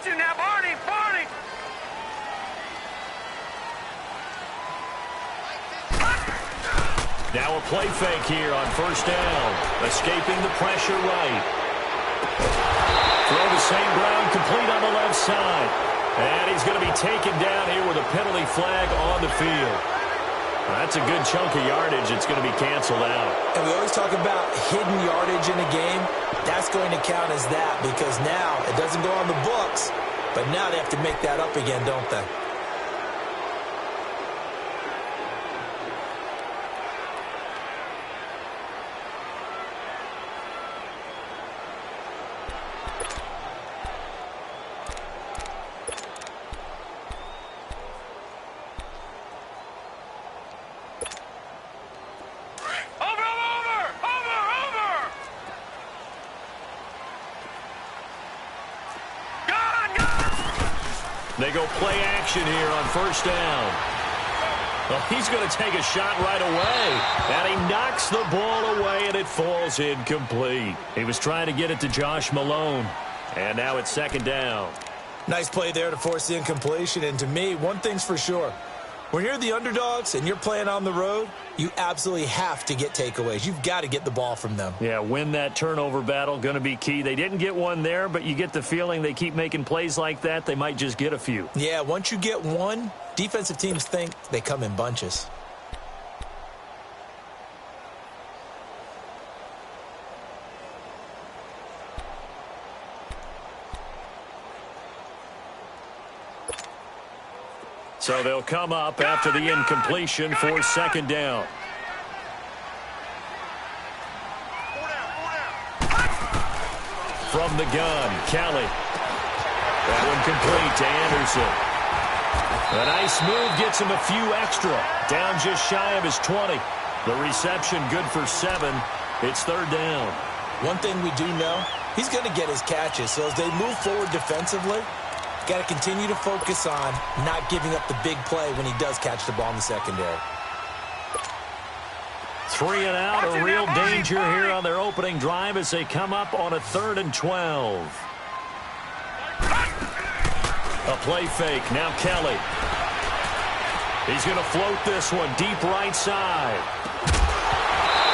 Watching now, Barney, Barney. Now a play fake here on first down. Escaping the pressure right. Throw the same ground, complete on the left side. And he's going to be taken down here with a penalty flag on the field. That's a good chunk of yardage. It's going to be canceled out. And we always talk about hidden yardage in a game. That's going to count as that because now it doesn't go on the books, but now they have to make that up again, don't they? They go play action here on first down. Well, he's going to take a shot right away. And he knocks the ball away, and it falls incomplete. He was trying to get it to Josh Malone. And now it's second down. Nice play there to force the incompletion. And to me, one thing's for sure. When you're the underdogs and you're playing on the road, you absolutely have to get takeaways. You've got to get the ball from them. Yeah, win that turnover battle, going to be key. They didn't get one there, but you get the feeling they keep making plays like that, they might just get a few. Yeah, once you get one, defensive teams think they come in bunches. So they'll come up after the incompletion for second down. From the gun, Kelly. That one complete to Anderson. A nice move gets him a few extra. Down just shy of his 20. The reception good for 7. It's third down. One thing we do know, he's going to get his catches. So as they move forward defensively, got to continue to focus on not giving up the big play when he does catch the ball in the secondary. 3 and out, a real danger here on their opening drive as they come up on a 3rd and 12. A play fake, now Kelly. He's going to float this one deep right side.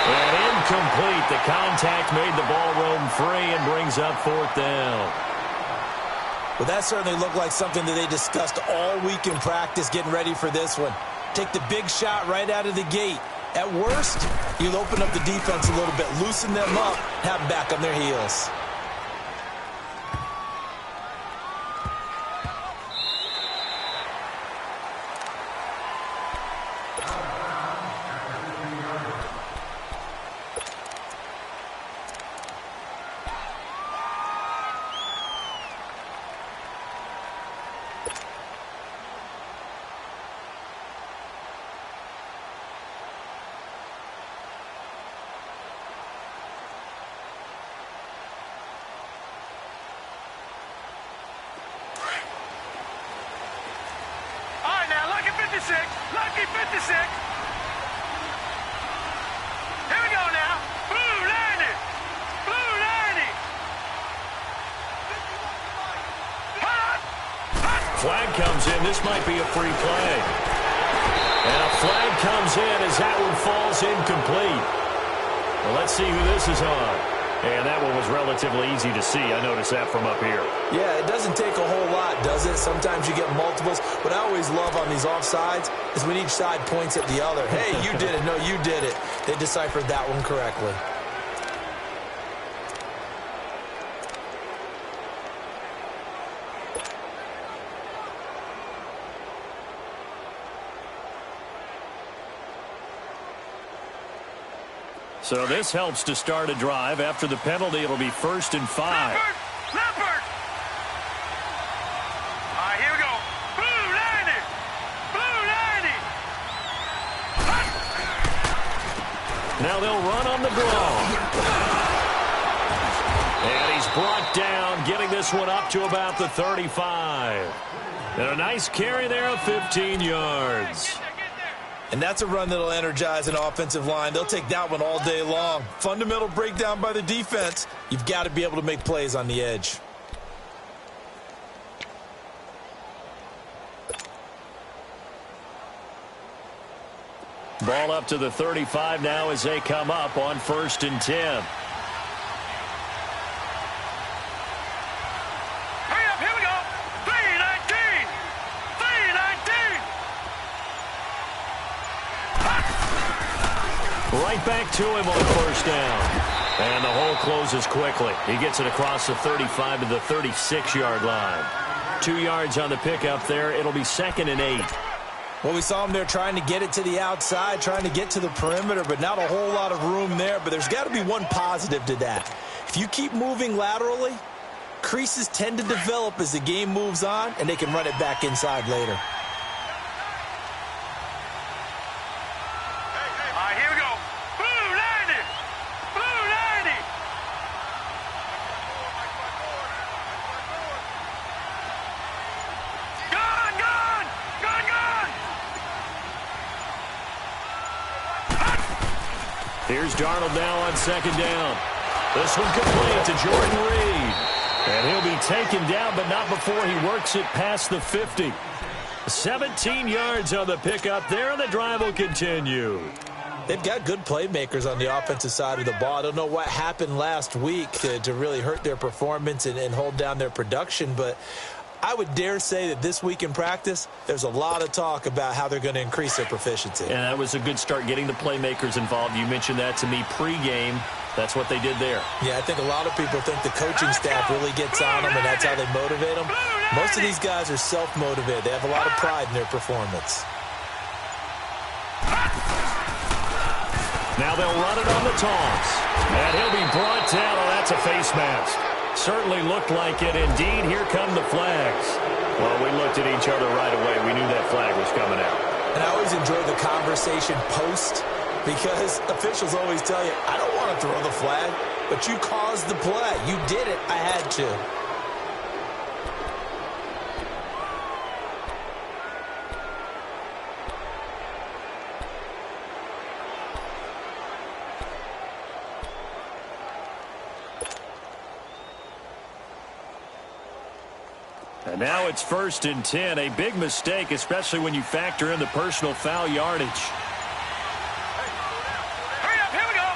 And incomplete. The contact made the ball roam free and brings up 4th down. Well, that certainly looked like something that they discussed all week in practice getting ready for this one. Take the big shot right out of the gate. At worst, you'll open up the defense a little bit, loosen them up, have them back on their heels. Lucky 56. Here we go now. Blue landing. Blue landing. Flag comes in. This might be a free play. And a flag comes in as that one falls incomplete. Well, let's see who this is on. And that one was relatively easy to see. I noticed that from up here. Yeah, it doesn't take a whole lot, does it? Sometimes you get multiples. What I always love on these offsides is when each side points at the other. Hey, you did it. No, you did it. They deciphered that one correctly. So this helps to start a drive. After the penalty, it'll be 1st and 5. Leopard! All right, here we go. Blue landing! Blue landing! Now they'll run on the draw. And he's brought down, getting this one up to about the 35. And a nice carry there of 15 yards. And that's a run that'll energize an offensive line. They'll take that one all day long. Fundamental breakdown by the defense. You've got to be able to make plays on the edge. Ball up to the 35 now as they come up on 1st and 10. Hurry up, here we go. 319. 319. Right back to him on 1st down. And the hole closes quickly. He gets it across the 35 to the 36-yard line. 2 yards on the pickup there. It'll be 2nd and 8. Well, we saw him there trying to get it to the outside, trying to get to the perimeter, but not a whole lot of room there. But there's got to be one positive to that. If you keep moving laterally, creases tend to develop as the game moves on, and they can run it back inside later. All right, here we go. Blue 90. Blue 90. Gone, gone. Gone, gone. Here's Darnold now on 2nd down. This one complete to Jordan Reed. And he'll be taken down, but not before he works it past the 50. 17 yards on the pickup there, and the drive will continue. They've got good playmakers on the offensive side of the ball. I don't know what happened last week to really hurt their performance and hold down their production, but I would dare say that this week in practice, there's a lot of talk about how they're going to increase their proficiency. And that was a good start getting the playmakers involved. You mentioned that to me pregame. That's what they did there. Yeah, I think a lot of people think the coaching staff really gets on them, and that's how they motivate them. Most of these guys are self-motivated. They have a lot of pride in their performance. Now they'll run it on the toss. And he'll be brought down. Oh, that's a face mask. Certainly looked like it. Indeed, here come the flags. Well, we looked at each other right away. We knew that flag was coming out. And I always enjoy the conversation post, because officials always tell you, I don't want to throw the flag, but you caused the play. You did it. I had to. And now it's 1st and 10. A big mistake, especially when you factor in the personal foul yardage. Hurry up, here we go.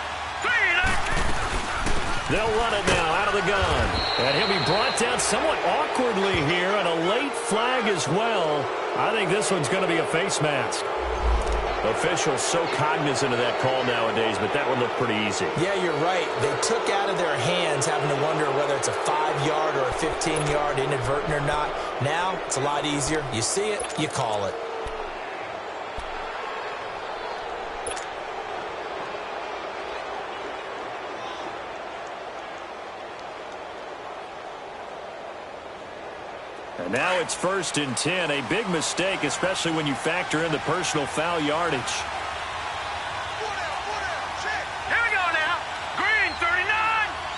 319. They'll run it now out of the gun. And he'll be brought down somewhat awkwardly here, and a late flag as well. I think this one's going to be a face mask. Officials so cognizant of that call nowadays, but that one looked pretty easy. Yeah, you're right. They took out of their hands having to wonder whether it's a 5-yard or a 15-yard inadvertent or not. Now, it's a lot easier. You see it, you call it. And now it's 1st and 10. A big mistake, especially when you factor in the personal foul yardage. Here we go now. Green 39.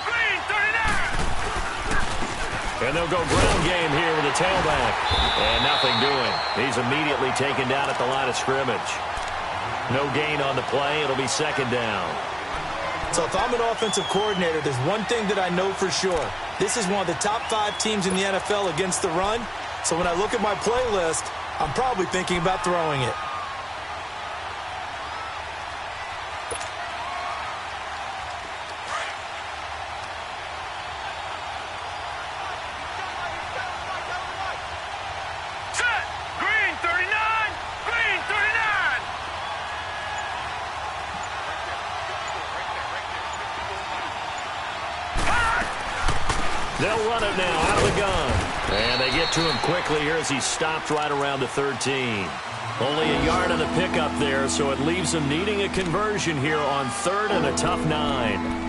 Green 39. And they'll go ground game here with a tailback. And nothing doing. He's immediately taken down at the line of scrimmage. No gain on the play. It'll be 2nd down. So if I'm an offensive coordinator, there's one thing that I know for sure. This is one of the top 5 teams in the NFL against the run. So when I look at my playlist, I'm probably thinking about throwing it. Set. Green 39. Green 39. They'll run it now out of the gun. And they get to him quickly here as he stopped right around the 13. Only a yard on the pickup there, so it leaves them needing a conversion here on 3rd and a tough 9.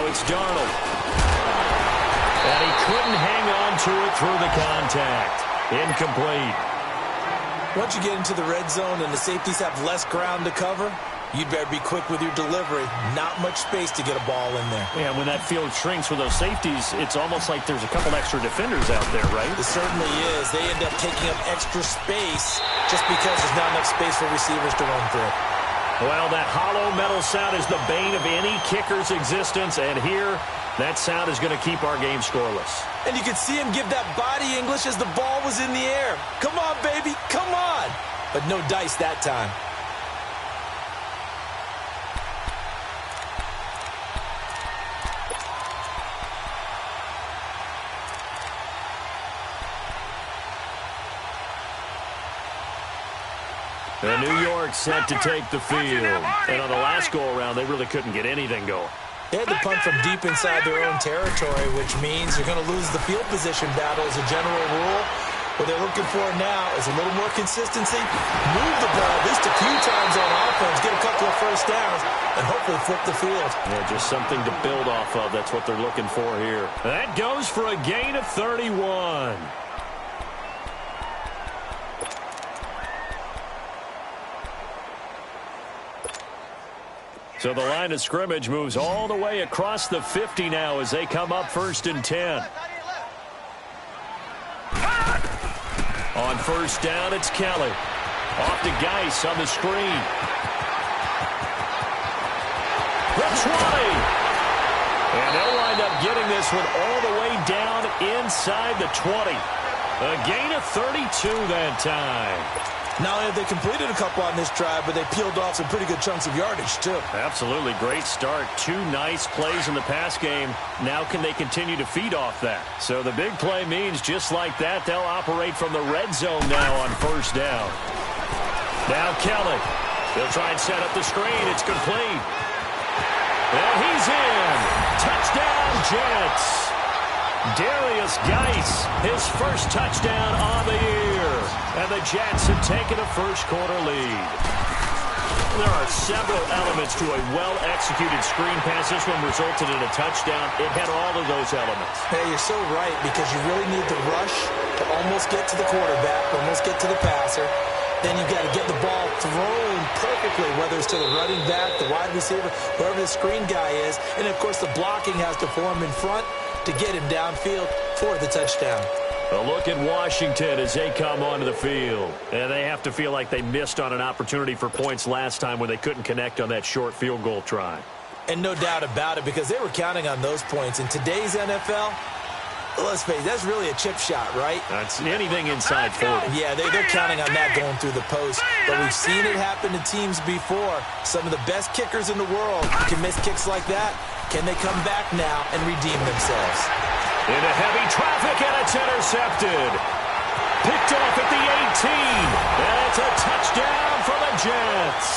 It's Darnold. And he couldn't hang on to it through the contact. Incomplete. Once you get into the red zone and the safeties have less ground to cover, you'd better be quick with your delivery. Not much space to get a ball in there. Yeah, when that field shrinks with those safeties, it's almost like there's a couple extra defenders out there, right? It certainly is. They end up taking up extra space just because there's not enough space for receivers to run through. Well, that hollow metal sound is the bane of any kicker's existence, and here, that sound is going to keep our game scoreless. And you can see him give that body English as the ball was in the air. Come on, baby, come on. But no dice that time. And New York set to take the field. And on the last go-around, they really couldn't get anything going. They had to punt from deep inside their own territory, which means you're going to lose the field position battle as a general rule. What they're looking for now is a little more consistency, move the ball at least a few times on offense, get a couple of first downs, and hopefully flip the field. Yeah, just something to build off of. That's what they're looking for here. That goes for a gain of 31. So the line of scrimmage moves all the way across the 50 now as they come up 1st and 10. On first down, it's Kelly. Off to Geis on the screen. The 20. And they'll wind up getting this one all the way down inside the 20. A gain of 32 that time. Not only have they completed a couple on this drive, but they peeled off some pretty good chunks of yardage, too. Absolutely. Great start. 2 nice plays in the pass game. Now can they continue to feed off that? So the big play means just like that, they'll operate from the red zone now on first down. Now Kelly. They'll try and set up the screen. It's complete. And he's in. Touchdown, Jets. Darius Geis, his first touchdown on the year. And the Jets have taken a first-quarter lead. There are several elements to a well-executed screen pass. This one resulted in a touchdown. It had all of those elements. Hey, you're so right, because you really need the rush to almost get to the quarterback, almost get to the passer. Then you got to get the ball thrown perfectly, whether it's to the running back, the wide receiver, whoever the screen guy is. And, of course, the blocking has to form in front to get him downfield for the touchdown. A look at Washington as they come onto the field. And they have to feel like they missed on an opportunity for points last time when they couldn't connect on that short field goal try. And no doubt about it, because they were counting on those points. In today's NFL, let's face it, that's really a chip shot, right? That's anything inside 40. Yeah, they're counting on that going through the post. But we've seen it happen to teams before. Some of the best kickers in the world can miss kicks like that. Can they come back now and redeem themselves? Into heavy traffic, and it's intercepted. Picked off at the 18. And it's a touchdown for the Jets.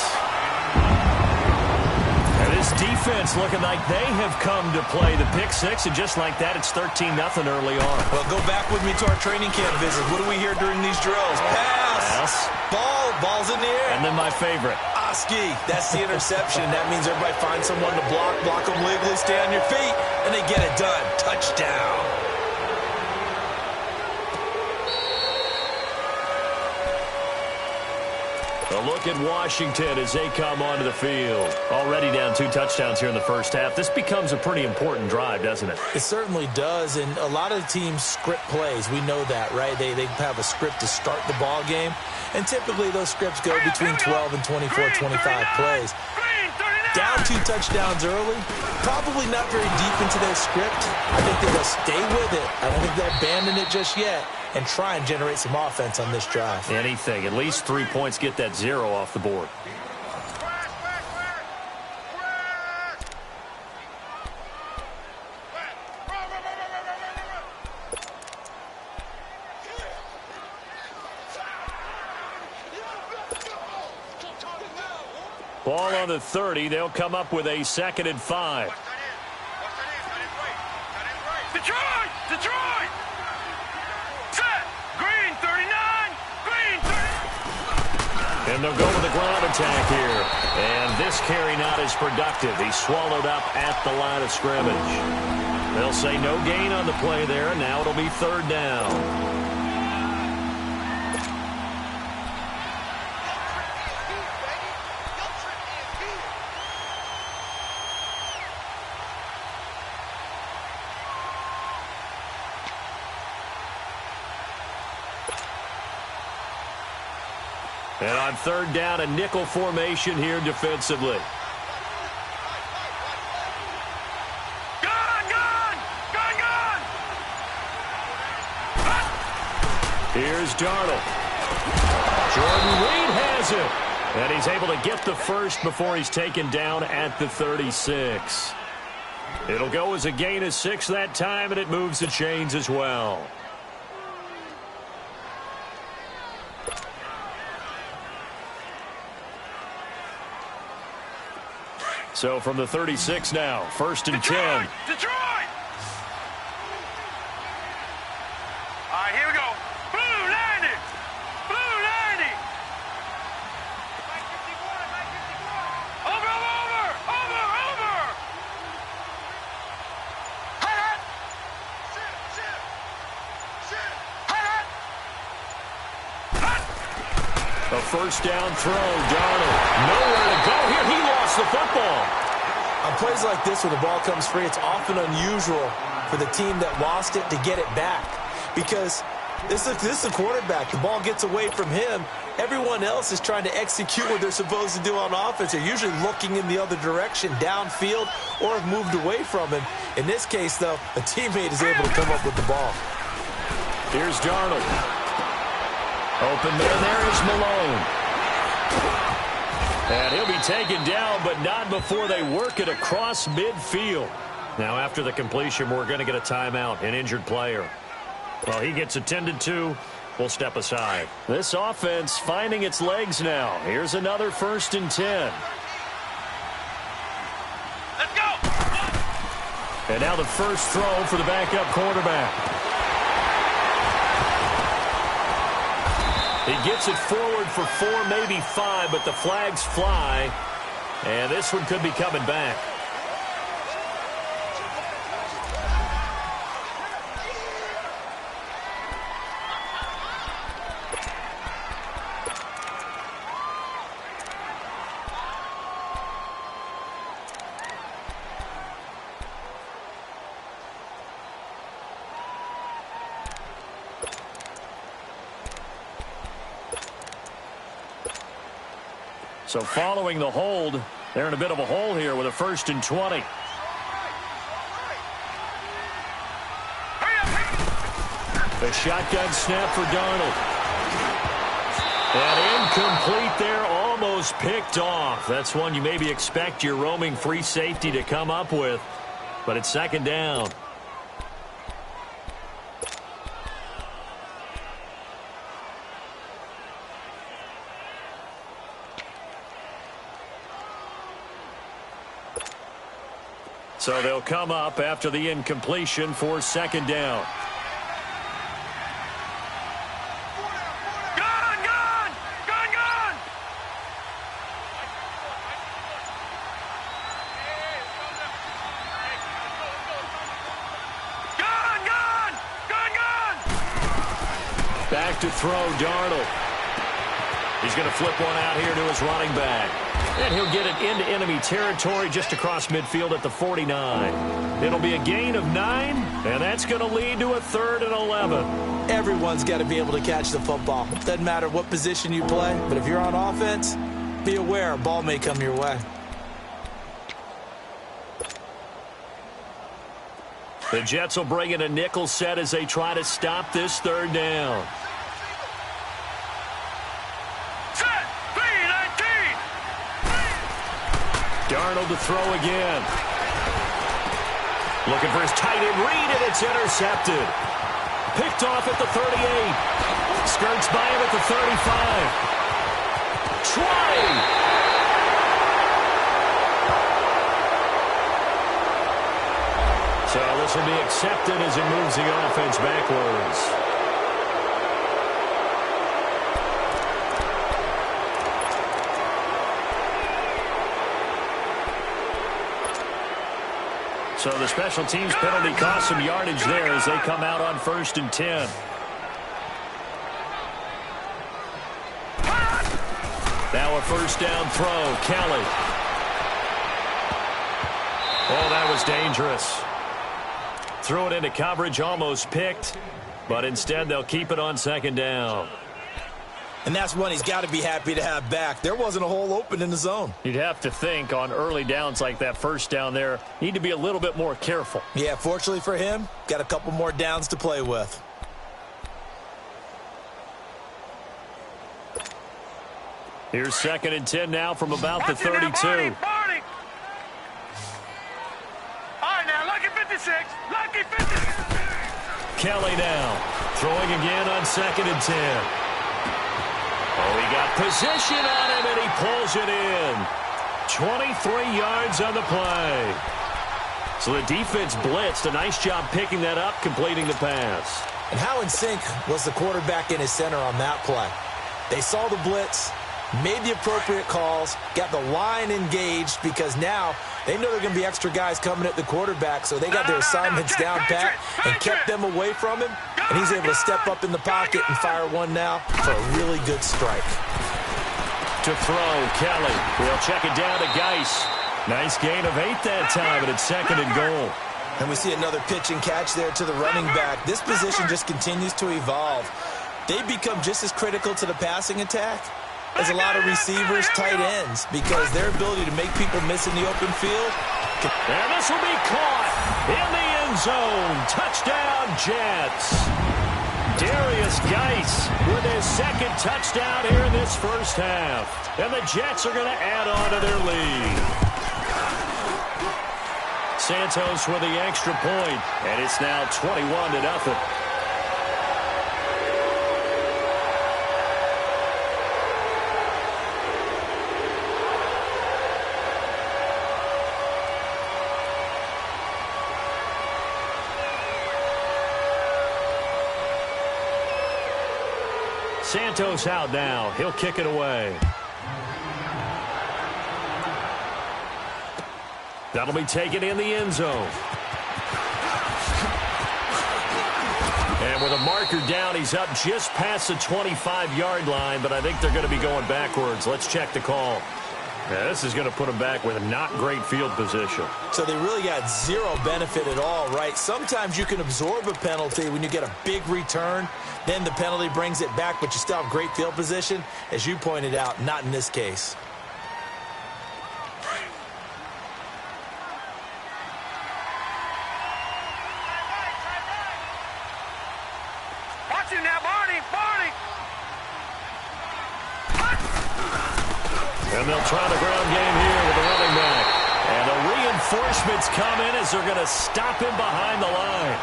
And this defense looking like they have come to play the pick six, and just like that, it's 13-0 early on. Well, go back with me to our training camp visit. What do we hear during these drills? Pass. Ball's in the air. And then my favorite. Oski. That's the interception. That means everybody finds someone to block them legally, stay on your feet, and they get it done. Touchdown. A look at Washington as they come onto the field. Already down 2 touchdowns here in the first half. This becomes a pretty important drive, doesn't it? It certainly does, and a lot of the teams script plays. We know that, right? They have a script to start the ball game, and typically those scripts go between 12 and 24, 25 plays. Down 2 touchdowns early, probably not very deep into their script. I think they'll stay with it. I don't think they'll abandon it just yet and try and generate some offense on this drive. Anything. At least 3 points, get that 0 off the board. Ball on the 30. They'll come up with a 2nd and 5. Detroit! Detroit! Set! Green 39! Green 30! And they'll go with the ground attack here. And this carry not as productive. He's swallowed up at the line of scrimmage. They'll say no gain on the play there. Now it'll be 3rd down. And on third down, a nickel formation here defensively. Here's Darnold. Jordan Reed has it. And he's able to get the first before he's taken down at the 36. It'll go as a gain of 6 that time, and it moves the chains as well. So from the 36 now, 1st and 10. Detroit! All right, here we go. Blue landing! Blue landing! Over! Hut! A first down throw, Darnold. Nowhere to go here. He lost the football. On plays like this where the ball comes free, it's often unusual for the team that lost it to get it back. Because this is a quarterback. The ball gets away from him. Everyone else is trying to execute what they're supposed to do on offense. They're usually looking in the other direction, downfield, or have moved away from him. In this case, though, a teammate is able to come up with the ball. Here's Darnold. Open man, there is Malone. And he'll be taken down, but not before they work it across midfield. Now, after the completion, we're going to get a timeout, an injured player. Well, he gets attended to. We'll step aside. This offense finding its legs now. Here's another 1st and 10. Let's go! And now the first throw for the backup quarterback. He gets it forward for 4, maybe 5, but the flags fly. And this one could be coming back. So following the hold, they're in a bit of a hole here with a 1st and 20. The shotgun snap for Darnold. And incomplete there, almost picked off. That's one you maybe expect your roaming free safety to come up with, but it's 2nd down. So they'll come up after the incompletion for 2nd down. Gun! Back to throw, Darnold. He's going to flip one out here to his running back. And he'll get it into enemy territory just across midfield at the 49. It'll be a gain of 9, and that's going to lead to a 3rd and 11. Everyone's got to be able to catch the football. Doesn't matter what position you play, but if you're on offense, be aware a ball may come your way. The Jets will bring in a nickel set as they try to stop this 3rd down. Darnold to throw again. Looking for his tight end read, and it's intercepted. Picked off at the 38. Skirts by him at the 35. Try! So this will be accepted as it moves the offense backwards. So the special teams penalty cost some yardage there as they come out on 1st and 10. Now a 1st down throw. Kelly. Oh, that was dangerous. Threw it into coverage, almost picked, but instead they'll keep it on 2nd down. And that's one he's got to be happy to have back. There wasn't a hole open in the zone. You'd have to think on early downs like that first down there, need to be a little bit more careful. Yeah, fortunately for him, got a couple more downs to play with. Here's 2nd and 10 now from about the 32. All right, now, lucky 56. Lucky 56. Kelly now throwing again on 2nd and 10. Oh, he got position on him, and he pulls it in. 23 yards on the play. So the defense blitzed. A nice job picking that up, completing the pass. And how in sync was the quarterback and his center on that play? They saw the blitz, made the appropriate calls, got the line engaged because now they know they're going to be extra guys coming at the quarterback, so they got their assignments down pat and kept them away from him, and he's able to step up in the pocket and fire one now for a really good strike. To throw, Kelly. He'll check it down to Geis. Nice gain of 8 that time, and it's 2nd and goal. And we see another pitch and catch there to the running back. This position just continues to evolve. They become just as critical to the passing attack as a lot of receivers, tight ends, because their ability to make people miss in the open field. And this will be caught in the end zone. Touchdown, Jets. Darius Geis with his 2nd touchdown here in this first half. And the Jets are going to add on to their lead. Santos with the extra point, and it's now 21-0. Santos out now. He'll kick it away. That'll be taken in the end zone. And with a marker down, he's up just past the 25-yard line, but I think they're going to be going backwards. Let's check the call. Yeah, this is going to put them back with a not great field position. So they really got zero benefit at all, right? Sometimes you can absorb a penalty when you get a big return. Then the penalty brings it back, but you still have great field position. As you pointed out, not in this case. Watch him now, Barney. And they'll try the ground game here with the running back. And the reinforcements come in as they're going to stop him behind the line.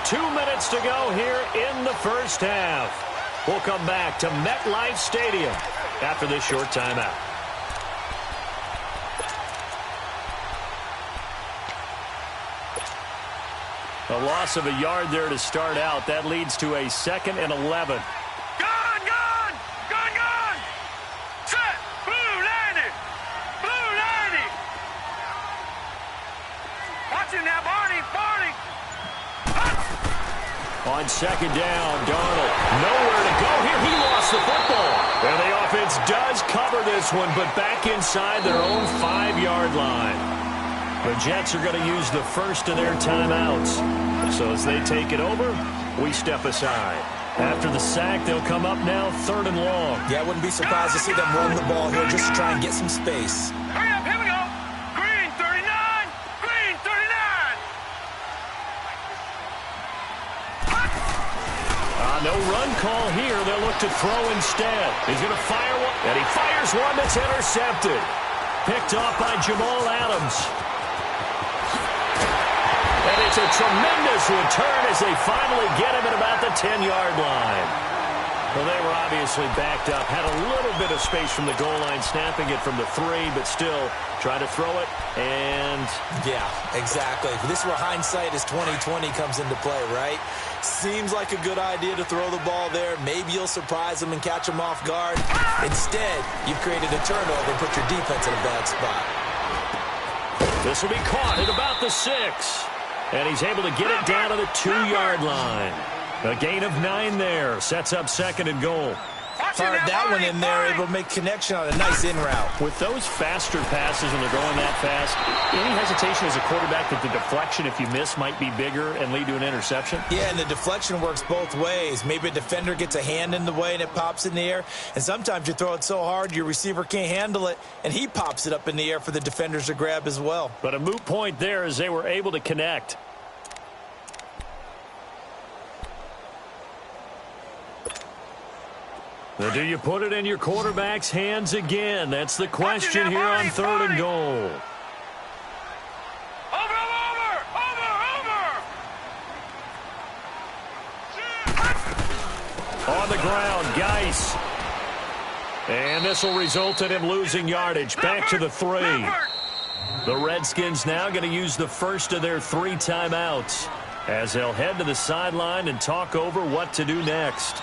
2 minutes to go here in the first half. We'll come back to MetLife Stadium after this short timeout. A loss of a yard there to start out. That leads to a 2nd and 11. On 2nd down, Darnold nowhere to go here. He lost the football. And the offense does cover this one, but back inside their own 5-yard line. The Jets are going to use the first of their timeouts. So as they take it over, we step aside. After the sack, they'll come up now 3rd and long. Yeah, I wouldn't be surprised to see them run the ball here just to try and get some space. Hurry up, here we go. Green 39. Green 39. No run call here. They'll look to throw instead. He's going to fire one, and he fires one that's intercepted. Picked off by Jamal Adams. And it's a tremendous return as they finally get him at about the 10-yard line. Well, they were obviously backed up. Had a little bit of space from the goal line, snapping it from the 3, but still trying to throw it. And yeah, exactly. This is where hindsight is 20/20 comes into play, right? Seems like a good idea to throw the ball there. Maybe you'll surprise them and catch them off guard. Instead, you've created a turnover and put your defense in a bad spot. This will be caught at about the 6. And he's able to get it down to the 2-yard line. A gain of 9 there. Sets up 2nd and goal. Fired that one in there, able to make connection on a nice in route. With those faster passes when they're going that fast, any hesitation as a quarterback that the deflection, if you miss, might be bigger and lead to an interception? Yeah, and the deflection works both ways. Maybe a defender gets a hand in the way and it pops in the air. And sometimes you throw it so hard your receiver can't handle it, and he pops it up in the air for the defenders to grab as well. But a moot point there as they were able to connect. Now, do you put it in your quarterback's hands again? That's the question here on 3rd and goal. On the ground, Geis. And this will result in him losing yardage. Back to the 3. The Redskins now going to use the first of their 3 timeouts as they'll head to the sideline and talk over what to do next.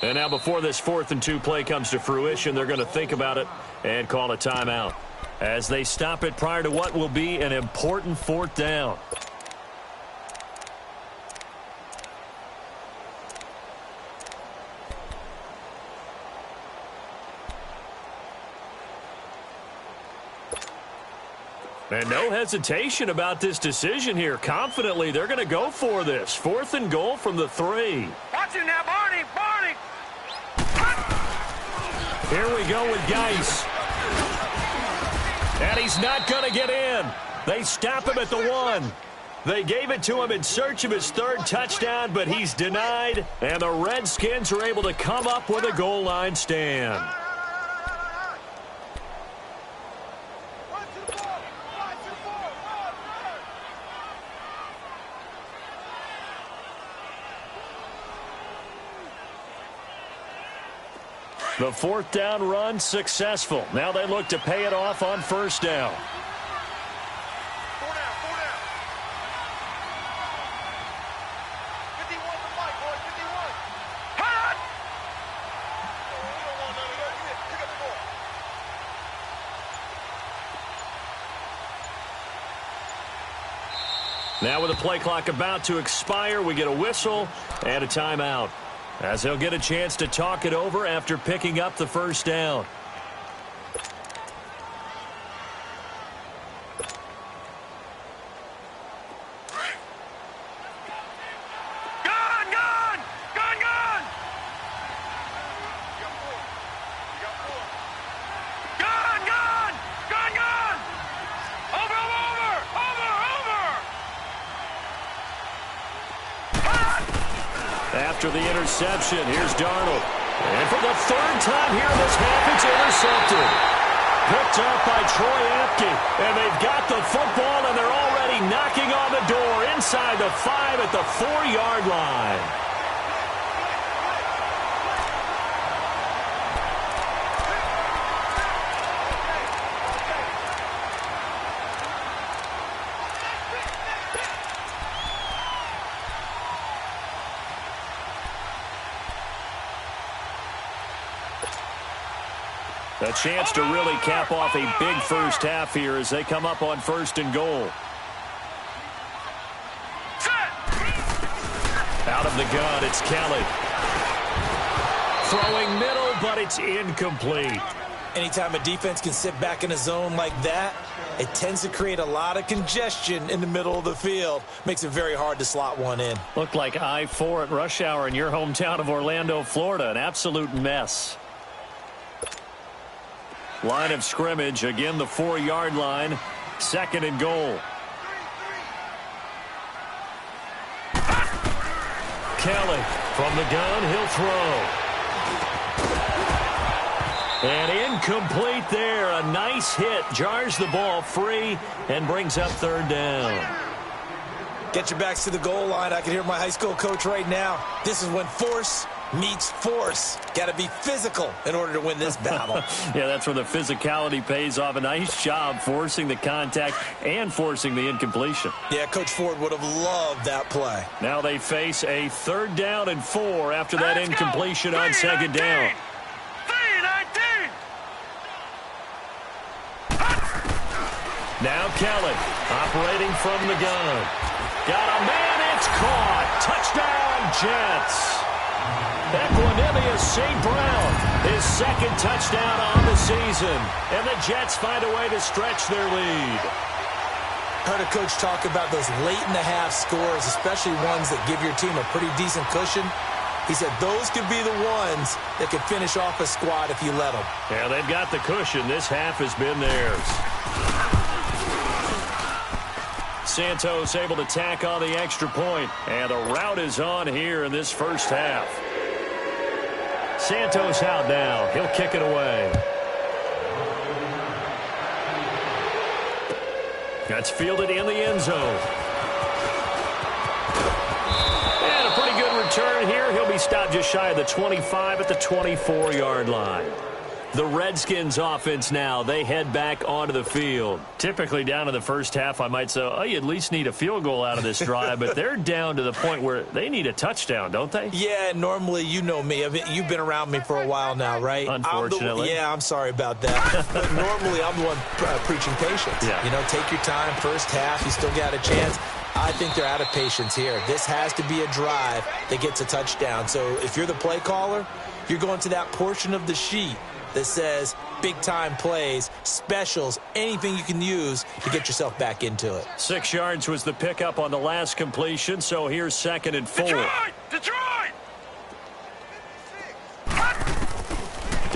And now before this 4th and 2 play comes to fruition, they're going to think about it and call a timeout as they stop it prior to what will be an important 4th down. And no hesitation about this decision here. Confidently, they're going to go for this. 4th and goal from the 3. Watch it now, Barney! Barney! Here we go with Geis. And he's not going to get in. They stop him at the 1. They gave it to him in search of his 3rd touchdown, but he's denied. And the Redskins are able to come up with a goal line stand. The 4th down run successful. Now they look to pay it off on 1st down. 4 down, 4 down. 51 to fight, boys, 51. Hot! Oh, we don't want none of that. Pick up the ball. Now with the play clock about to expire, we get a whistle and a timeout, as they'll get a chance to talk it over after picking up the 1st down. Gone, gone! Gone, gone! Gone, gone! Gone, gone! Over, over! Over, over! Hot! After the interception, here's Darnold. And for the 3rd time here in this half, it's intercepted. Picked up by Troy Apke. And they've got the football, and they're already knocking on the door inside the 5 at the 4-yard line. A chance to really cap off a big first half here as they come up on 1st and goal. Out of the gun, it's Kelly. Throwing middle, but it's incomplete. Anytime a defense can sit back in a zone like that, it tends to create a lot of congestion in the middle of the field. Makes it very hard to slot one in. Looked like I-4 at rush hour in your hometown of Orlando, Florida. An absolute mess. Line of scrimmage, again the 4-yard line, 2nd and goal. Kelly from the gun, he'll throw. And incomplete there. A nice hit, jars the ball free and brings up 3rd down. Get your backs to the goal line. I can hear my high school coach right now. This is when force meets force. Got to be physical in order to win this battle. Yeah, that's where the physicality pays off. A nice job forcing the contact and forcing the incompletion. Yeah, Coach Ford would have loved that play. Now they face a 3rd down and 4 after that incompletion on 2nd down. 3-19! Now Kelly operating from the gun. Got a man, it's caught. Touchdown, Jets. Equanimous St. Brown, his second touchdown on the season. And the Jets find a way to stretch their lead. Heard a coach talk about those late-in-the-half scores, especially ones that give your team a pretty decent cushion. He said those could be the ones that could finish off a squad if you let them. Yeah, they've got the cushion. This half has been theirs. Santos able to tack on the extra point, and the rout is on here in this first half. Santos out now. He'll kick it away. That's fielded in the end zone. And a pretty good return here. He'll be stopped just shy of the 25 at the 24-yard line. The Redskins offense now, they head back onto the field. Typically down in the first half, I might say, oh, you at least need a field goal out of this drive, but they're down to the point where they need a touchdown, don't they? Yeah, normally, you know me. I mean, you've been around me for a while now, right? Unfortunately. I'm sorry about that. But normally, I'm the one preaching patience. Yeah. You know, take your time, first half, you still got a chance. I think they're out of patience here. This has to be a drive that gets a touchdown. So if you're the play caller, you're going to that portion of the sheet that says big-time plays, specials, anything you can use to get yourself back into it. 6 yards was the pickup on the last completion, so here's 2nd and 4. Detroit!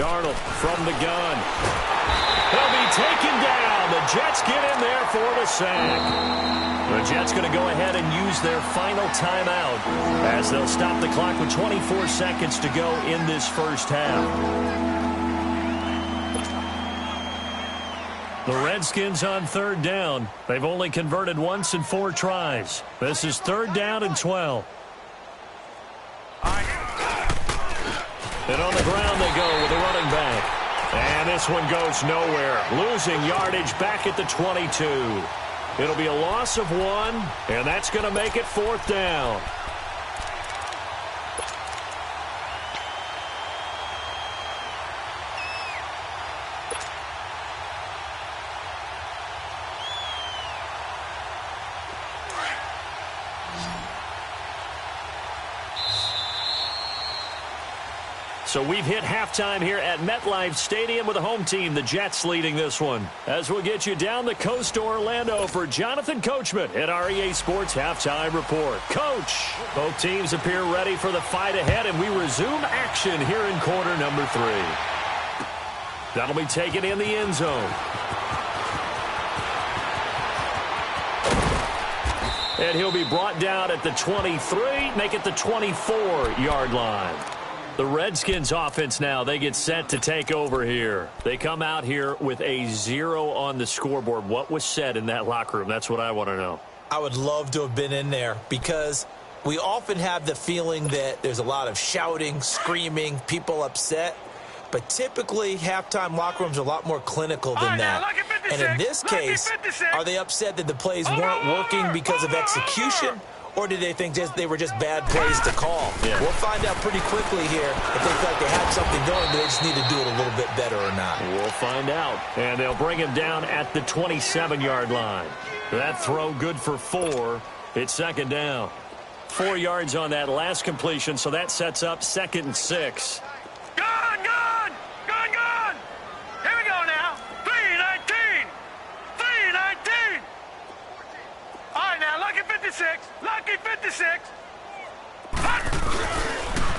Darnold from the gun. He'll be taken down. The Jets get in there for the sack. The Jets going to go ahead and use their final timeout as they'll stop the clock with 24 seconds to go in this first half. The Redskins on 3rd down. They've only converted once in 4 tries. This is 3rd down and 12. And on the ground they go with a running back. And this one goes nowhere. Losing yardage back at the 22. It'll be a loss of 1, and that's going to make it 4th down. So we've hit halftime here at MetLife Stadium with the home team, the Jets, leading this one. As we'll get you down the coast to Orlando for Jonathan Coachman at REA Sports Halftime Report. Coach, both teams appear ready for the fight ahead, and we resume action here in quarter number 3. That'll be taken in the end zone. And he'll be brought down at the 23, make it the 24-yard line. The Redskins offense now, they get set to take over here. They come out here with a 0 on the scoreboard. What was said in that locker room? That's what I want to know. I would love to have been in there because we often have the feeling that there's a lot of shouting, screaming, people upset. But typically, halftime locker rooms are a lot more clinical than that. And in this case, are they upset that the plays weren't working because of execution? Or do they think they were just bad plays to call? Yeah. We'll find out pretty quickly here if they felt like they had something going, but they just need to do it a little bit better or not. We'll find out. And they'll bring him down at the 27-yard line. That throw good for 4. It's 2nd down. 4 yards on that last completion, so that sets up 2nd and 6. Gone! Here we go now. 3-19. All right, now, lucky 56. Lucky 56.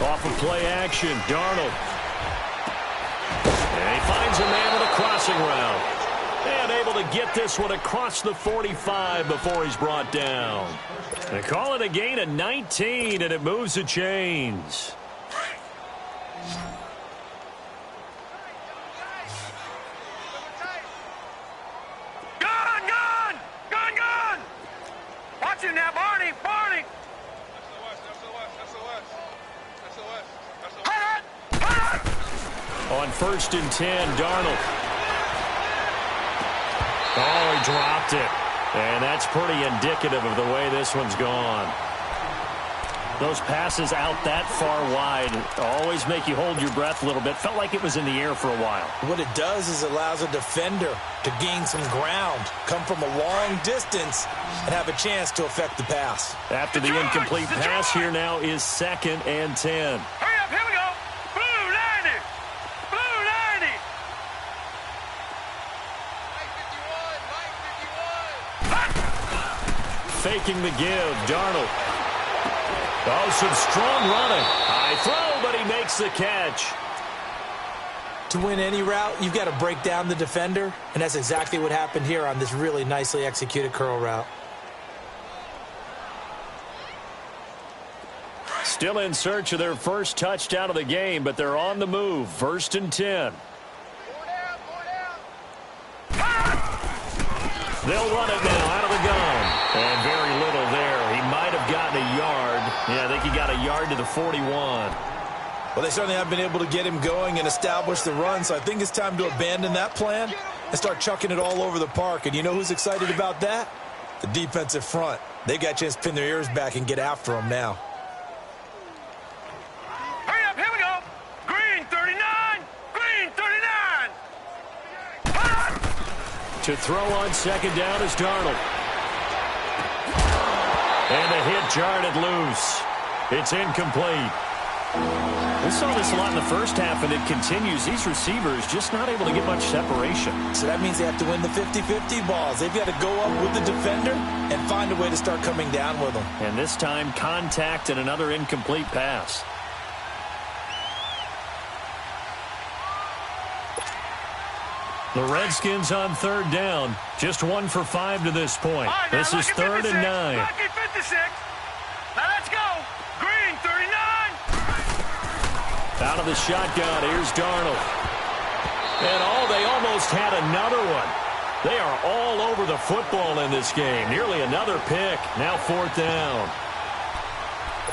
Off of play action, Darnold. And he finds a man with a crossing route. And able to get this one across the 45 before he's brought down. They call it a gain of 19, and it moves the chains. Gone! Watch him now, Barney! On 1st and 10, Darnold. Oh, he dropped it. And that's pretty indicative of the way this one's gone. Those passes out that far wide always make you hold your breath a little bit. Felt like it was in the air for a while. What it does is it allows a defender to gain some ground, come from a long distance, and have a chance to affect the pass. After the incomplete pass, here now is 2nd and 10. Hurry up, here we go. Blue 90. Blue 90. Mike 51. Faking the give, Darnold. Oh, some strong running. High throw, but he makes the catch. To win any route, you've got to break down the defender, and that's exactly what happened here on this really nicely executed curl route. Still in search of their first touchdown of the game, but they're on the move. 1st and 10. They'll run it now out of the gun. And very little there. He might have gotten a yard. Yeah, I think he got a yard to the 41. Well, they certainly have been able to get him going and establish the run, so I think it's time to abandon that plan and start chucking it all over the park. And you know who's excited about that? The defensive front. They got a chance to pin their ears back and get after him now. Hurry up, here we go. Green 39. Green 39. To throw on 2nd down is Darnold. And the hit jarred it loose. It's incomplete. We saw this a lot in the first half, and it continues. These receivers just not able to get much separation. So that means they have to win the 50-50 balls. They've got to go up with the defender and find a way to start coming down with them. And this time, contact and another incomplete pass. The Redskins on 3rd down. Just 1 for 5 to this point. Right, this is 3rd and 9. Lucky 56. Now let's go. Green 39. Out of the shotgun, here's Darnold. And they almost had another one. They are all over the football in this game. Nearly another pick. Now 4th down.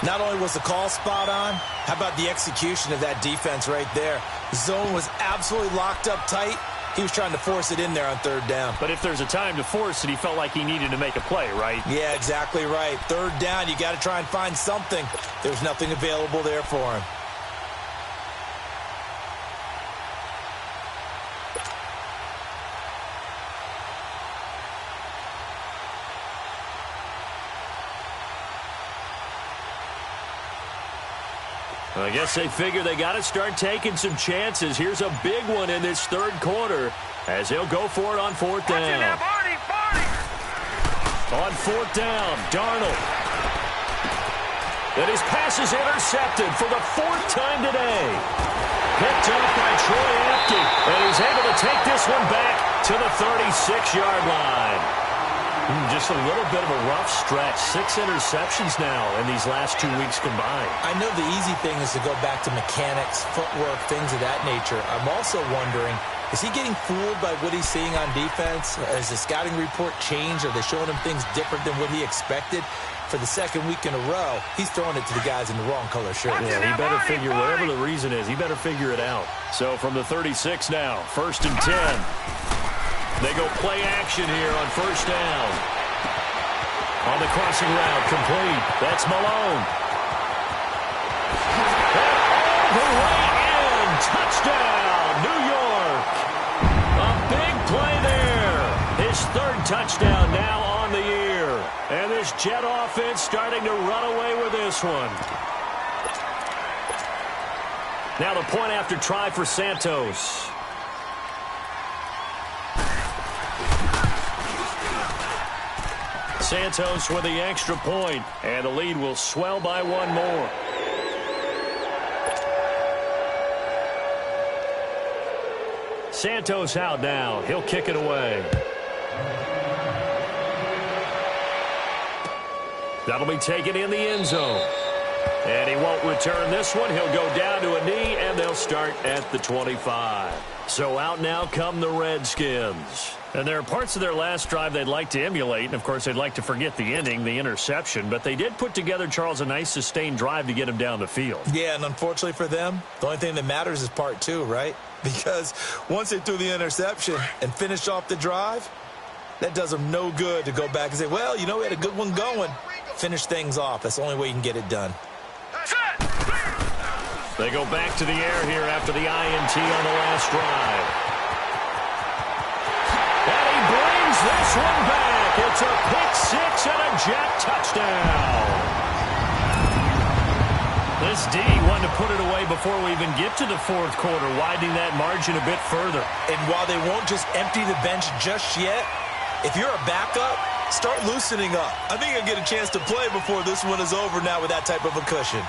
Not only was the call spot on, how about the execution of that defense right there? The zone was absolutely locked up tight. He was trying to force it in there on 3rd down. But if there's a time to force it, he felt like he needed to make a play, right? Yeah, exactly right. 3rd down, you got to try and find something. There's nothing available there for him. I guess they figure they got to start taking some chances. Here's a big one in this 3rd quarter as he'll go for it on 4th down. Now, Barney. On 4th down, Darnold. And his pass is intercepted for the 4th time today. Picked up by Troy Apke, and he's able to take this one back to the 36-yard line. Just a little bit of a rough stretch. 6 interceptions now in these last 2 weeks combined. I know the easy thing is to go back to mechanics, footwork, things of that nature. I'm also wondering, is he getting fooled by what he's seeing on defense? Has the scouting report changed? Are they showing him things different than what he expected? For the 2nd week in a row, he's throwing it to the guys in the wrong color shirt. Yeah, he better figure, whatever the reason is, he better figure it out. So from the 36 now, 1st and 10. They go play action here on 1st down. On the crossing route, complete. That's Malone. And all the way in. Touchdown, New York. A big play there. His 3rd touchdown now on the year. And this Jet offense starting to run away with this one. Now the point after try for Santos. Santos with the extra point, and the lead will swell by 1 more. Santos out now. He'll kick it away. That'll be taken in the end zone. And he won't return this one. He'll go down to a knee, and they'll start at the 25. So out now come the Redskins. And there are parts of their last drive they'd like to emulate. And, of course, they'd like to forget the ending, the interception. But they did put together, Charles, a nice sustained drive to get him down the field. Yeah, and unfortunately for them, the only thing that matters is part 2, right? Because once they threw the interception and finished off the drive, that does them no good to go back and say, well, you know, we had a good one going. Finish things off. That's the only way you can get it done. They go back to the air here after the INT on the last drive. And he brings this one back. It's a pick 6 and a Jet touchdown. This D wanted to put it away before we even get to the fourth quarter, widening that margin a bit further. And while they won't just empty the bench just yet, if you're a backup, start loosening up. I think you'll get a chance to play before this one is over now with that type of a cushion.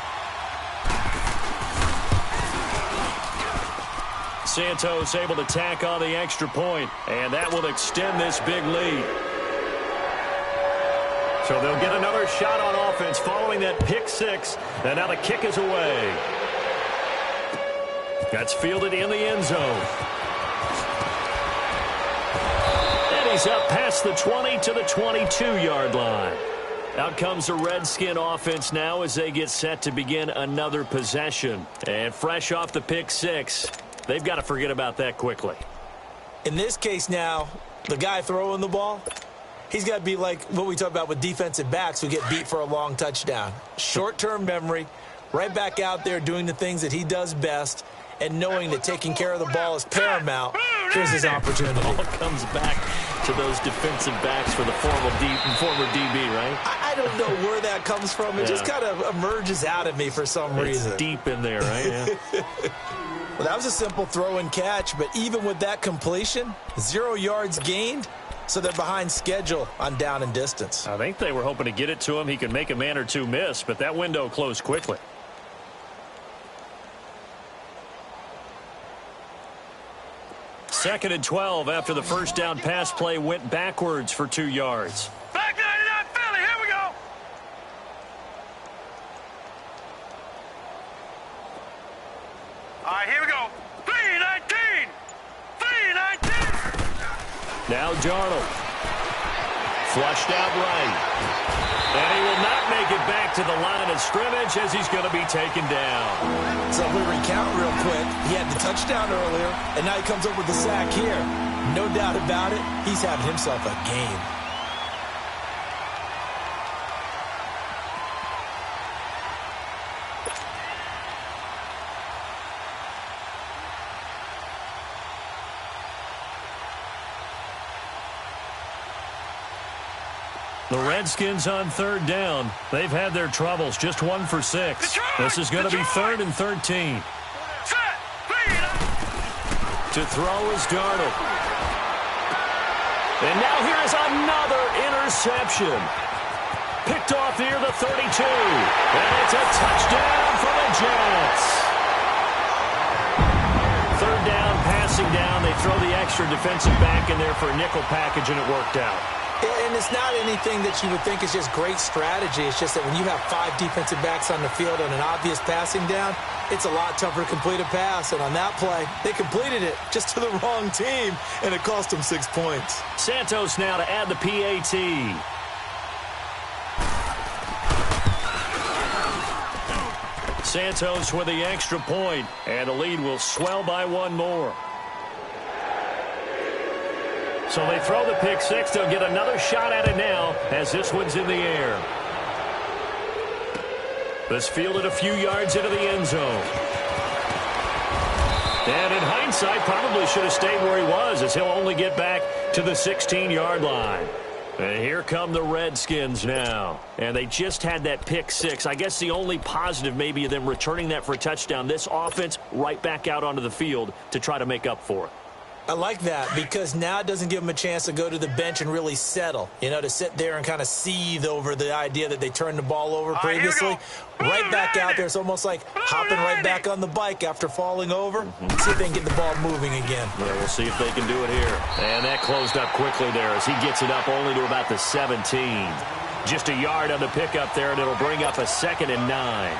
Santos able to tack on the extra point, and that will extend this big lead. So they'll get another shot on offense following that pick 6, and now the kick is away. That's fielded in the end zone. And he's up past the 20 to the 22-yard line. Out comes the Redskin offense now as they get set to begin another possession. And fresh off the pick 6, they've got to forget about that quickly. In this case now, the guy throwing the ball, he's got to be like what we talk about with defensive backs who get beat for a long touchdown. Short-term memory, right back out there doing the things that he does best, and knowing that taking care of the ball is paramount. Here's his opportunity. All comes back to those defensive backs for the former DB, right? I don't know where that comes from. It just kind of emerges out of me for some reason. It's deep in there, right? Yeah. Well, that was a simple throw and catch, but even with that completion, 0 yards gained, so they're behind schedule on down and distance. I think they were hoping to get it to him. He could make a man or two miss, but that window closed quickly. Second and 12 after the first down pass play went backwards for 2 yards. Back 99 Philly, here we go. All right, here we go. 3-19. 3-19. Now Darnold. Flushed out right. And he will not make it back to the line of scrimmage as he's going to be taken down. So if we recount real quick, he had the touchdown earlier, and now he comes up with the sack here. No doubt about it, he's having himself a game. The Redskins on third down. They've had their troubles, just 1 for 6. This is going to be 3rd and 13. To throw is Darnold. And now here is another interception. Picked off near the 32. And it's a touchdown for the Jets. Third down, passing down. They throw the extra defensive back in there for a nickel package, and it worked out. And it's not anything that you would think is just great strategy. It's just that when you have 5 defensive backs on the field on an obvious passing down, it's a lot tougher to complete a pass. And on that play, they completed it just to the wrong team, and it cost them 6 points. Santos now to add the PAT. Santos with the extra point, and the lead will swell by 1 more. So they throw the pick 6. They'll get another shot at it now as this one's in the air. This fielded a few yards into the end zone. And in hindsight, probably should have stayed where he was, as he'll only get back to the 16-yard line. And here come the Redskins now. And they just had that pick 6. I guess the only positive maybe of them returning that for a touchdown. This offense right back out onto the field to try to make up for it. I like that because now it doesn't give them a chance to go to the bench and really settle, to sit there and kind of seethe over the idea that they turned the ball over previously. Right back out there. It's almost like hopping right back on the bike after falling over. See if they can get the ball moving again. Yeah, we'll see if they can do it here. And that closed up quickly there as he gets it up only to about the 17. Just a yard on the pickup there, and it'll bring up a 2nd and 9.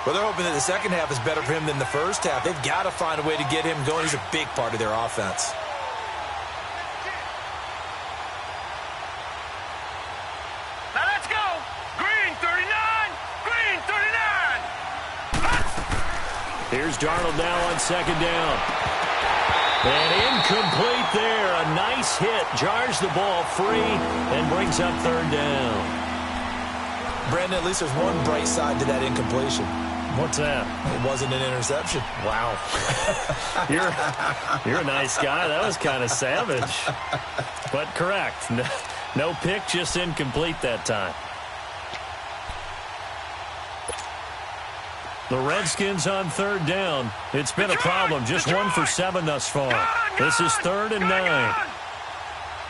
Well, they're hoping that the second half is better for him than the first half. They've got to find a way to get him going. He's a big part of their offense. Now let's go. Green 39. Green 39. Here's Darnold now on 2nd down. And incomplete there. A nice hit. Jars the ball free and brings up 3rd down. Brandon, at least there's one bright side to that incompletion. What's that? It wasn't an interception. Wow. You're a nice guy. That was kind of savage. But correct. No pick, just incomplete that time. The Redskins on third down. It's been a problem. Just 1 for 7 thus far. This is 3rd and 9.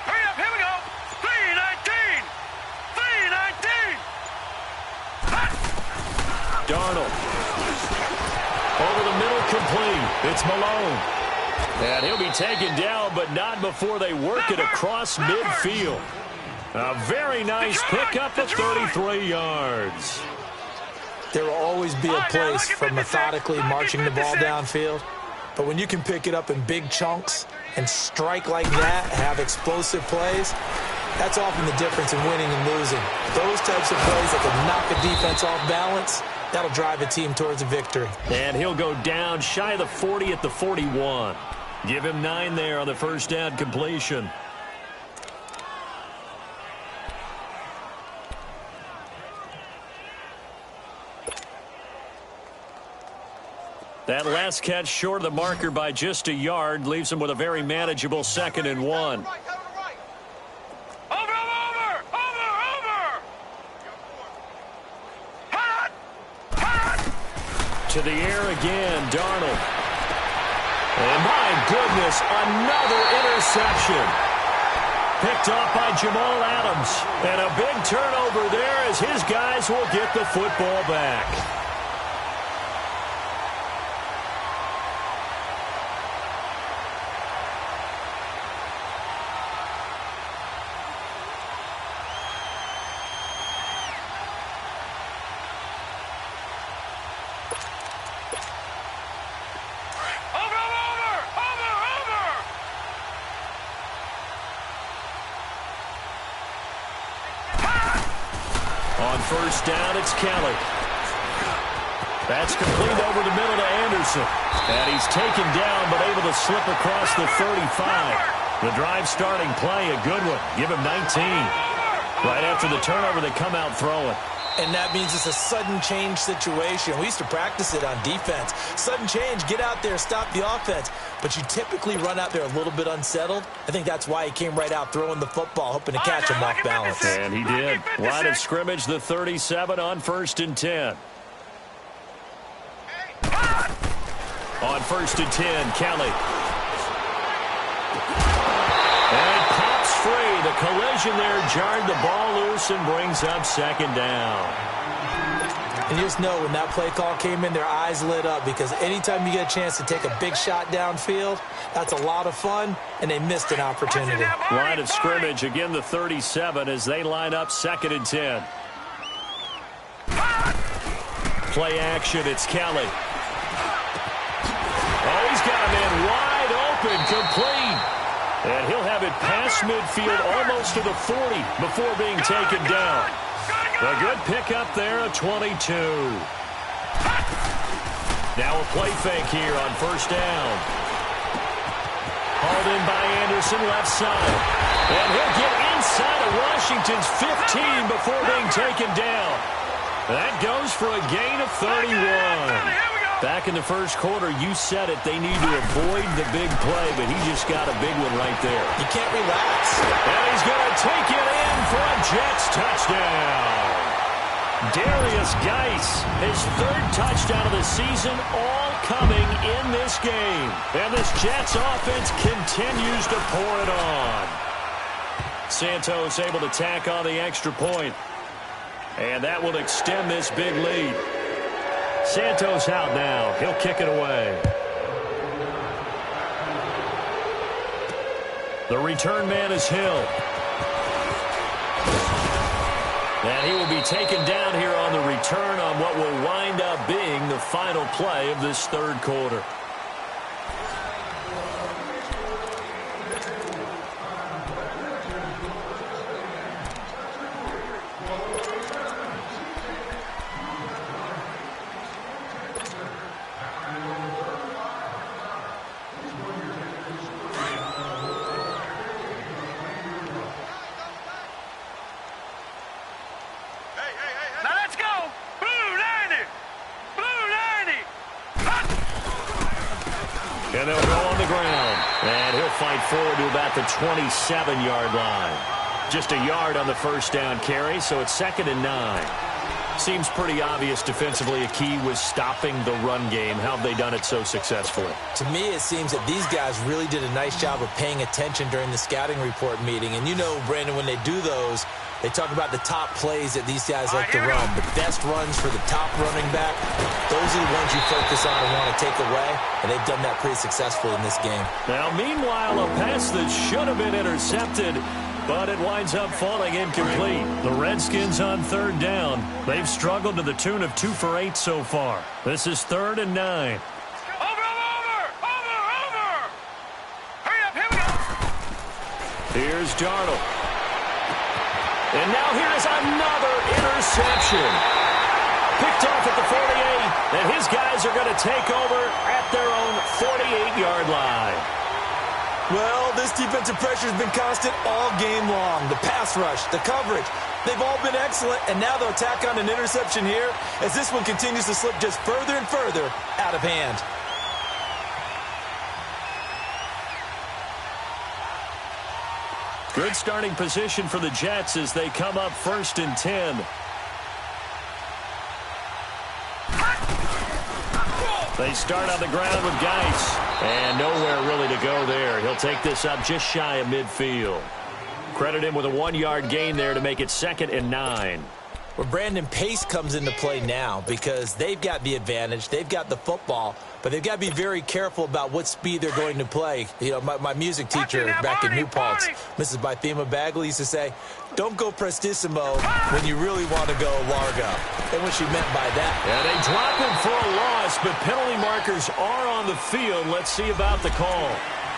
Hurry up, here we go. 3-19. 3-19. Darnold. Over the middle, complete. It's Malone. And he'll be taken down, but not before they work it across midfield. A very nice pickup of 33 yards. There will always be a place for methodically marching the ball downfield. But when you can pick it up in big chunks and strike like that, have explosive plays, that's often the difference in winning and losing. Those types of plays that can knock a defense off balance, that'll drive a team towards a victory. And he'll go down shy of the 40 at the 41. Give him 9 there on the first down completion. That last catch short of the marker by just a yard leaves him with a very manageable 2nd and 1. Over. To the air again, Darnold. And my goodness, another interception. Picked off by Jamal Adams. And a big turnover there as his guys will get the football back. On first down, it's Kelly. That's complete over the middle to Anderson. And he's taken down, but able to slip across the 35. The drive starting play, a good one. Give him 19. Right after the turnover, they come out throwing. And that means it's a sudden change situation. We used to practice it on defense. Sudden change, get out there, stop the offense. But you typically run out there a little bit unsettled. I think that's why he came right out throwing the football, hoping to catch him off balance. And he did. Line of scrimmage, the 37 on 1st and 10. On 1st and 10, Kelly. And it pops free. The collision there jarred the ball loose and brings up 2nd down. And you just know when that play call came in, their eyes lit up because anytime you get a chance to take a big shot downfield, that's a lot of fun, and they missed an opportunity. Line of scrimmage, again the 37 as they line up 2nd and 10. Play action, it's Kelly. Oh, he's got a man wide open, complete. And he'll have it past midfield almost to the 40 before being taken down. A good pickup there, a 22. Now a play fake here on first down. Hauled in by Anderson, left side. And he'll get inside of Washington's 15 before being taken down. That goes for a gain of 31. Back in the first quarter, you said it, they need to avoid the big play, but he just got a big one right there. You can't relax. And he's going to take it in for a Jets touchdown. Darius Geis, his 3rd touchdown of the season, all coming in this game. And this Jets offense continues to pour it on. Santos able to tack on the extra point. And that will extend this big lead. Santos out now. He'll kick it away. The return man is Hill. And he will be taken down here on the return on what will wind up being the final play of this 3rd quarter. Now let's go. Blue 90. Blue And they'll go on the ground. And he'll fight forward to about the 27-yard line. Just a yard on the first down carry, so it's 2nd and 9. Seems pretty obvious defensively a key was stopping the run game. How have they done it so successfully? To me, it seems that these guys really did a nice job of paying attention during the scouting report meeting. And you know, Brandon, when they do those, they talk about the top plays that these guys like to run. The best runs for the top running back, those are the ones you focus on and want to take away. And they've done that pretty successfully in this game. Now, meanwhile, a pass that should have been intercepted, but it winds up falling incomplete. The Redskins on 3rd down. They've struggled to the tune of 2 for 8 so far. This is 3rd and 9. Over! Hurry up, here we go! Here's Darnold. And now here is another interception. Picked off at the 48, and his guys are going to take over at their own 48-yard line. Well, this defensive pressure has been constant all game long. The pass rush, the coverage, they've all been excellent, and now they'll tack on an interception here as this one continues to slip just further and further out of hand. Good starting position for the Jets as they come up 1st and 10. They start on the ground with Geis. And nowhere really to go there. He'll take this up just shy of midfield. Credit him with a 1-yard gain there to make it 2nd and 9. Well, Brandon, pace comes into play now because they've got the advantage. They've got the football, but they've got to be very careful about what speed they're going to play. You know, my music teacher back in New Paltz, Mrs. Bythema Bagley, used to say, don't go prestissimo when you really want to go largo. And what she meant by that. Yeah, they drop him for a loss, but penalty markers are on the field. Let's see about the call.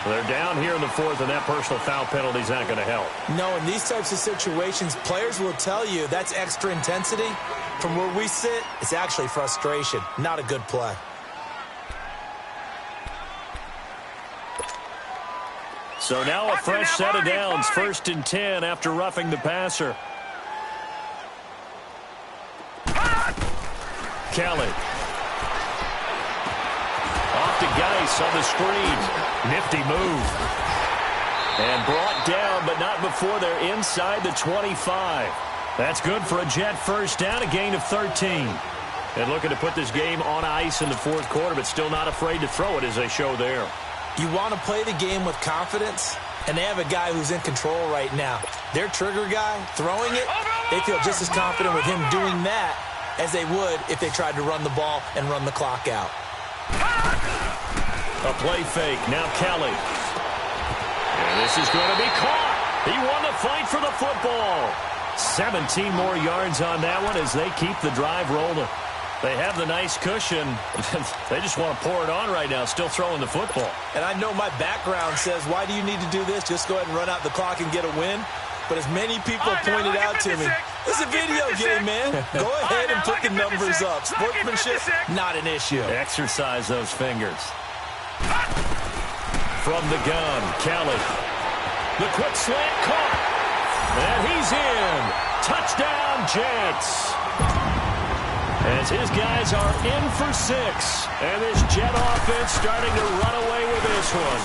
They're down here in the 4th, and that personal foul penalty is not going to help. No, in these types of situations, players will tell you that's extra intensity. From where we sit, it's actually frustration, not a good play. So now a fresh set of downs, 1st and 10 after roughing the passer. Kelly. Off to Geis on the screen. Nifty move. And brought down, but not before they're inside the 25. That's good for a Jet first down, a gain of 13. And looking to put this game on ice in the 4th quarter, but still not afraid to throw it as they show there. You want to play the game with confidence, and they have a guy who's in control right now. Their trigger guy, throwing it, they feel just as confident with him doing that as they would if they tried to run the ball and run the clock out. A play fake. Now Kelly. And this is going to be caught. He won the fight for the football. 17 more yards on that one as they keep the drive rolling. They have the nice cushion. They just want to pour it on right now, still throwing the football. And I know my background says, why do you need to do this? Just go ahead and run out the clock and get a win. But as many people pointed out to me, it's a video game, man. Go ahead and put the numbers up. Sportsmanship, not an issue. Exercise those fingers. From the gun, Kelly. The quick slant caught. And he's in. Touchdown, Jets. As his guys are in for 6. And this Jet offense starting to run away with this one.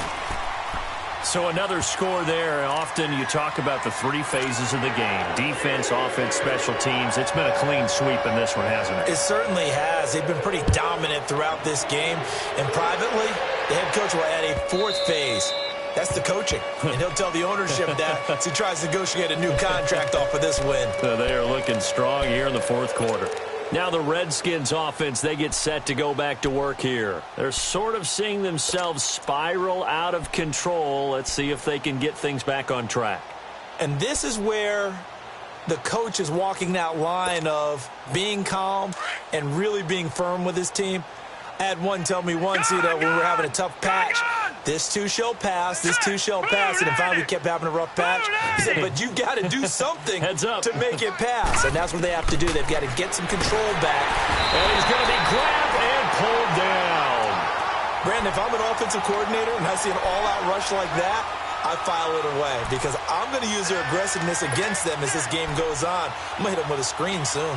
So another score there. Often you talk about the 3 phases of the game. Defense, offense, special teams. It's been a clean sweep in this one, hasn't it? It certainly has. They've been pretty dominant throughout this game. And privately, the head coach will add a 4th phase. That's the coaching. And he'll tell the ownership that as he tries to negotiate a new contract off of this win. So they are looking strong here in the 4th quarter. Now the Redskins offense, they get set to go back to work here. They're sort of seeing themselves spiral out of control. Let's see if they can get things back on track. And this is where the coach is walking that line of being calm and really being firm with his team. I had one tell me once, when we were having a tough patch, this too shall pass, this too shall pass. And then finally we kept having a rough patch. He said, but you got to do something to make it pass. And that's what they have to do. They've got to get some control back. And he's going to be grabbed and pulled down. Brandon, if I'm an offensive coordinator and I see an all-out rush like that, I file it away because I'm going to use their aggressiveness against them as this game goes on. I'm going to hit them with a screen soon.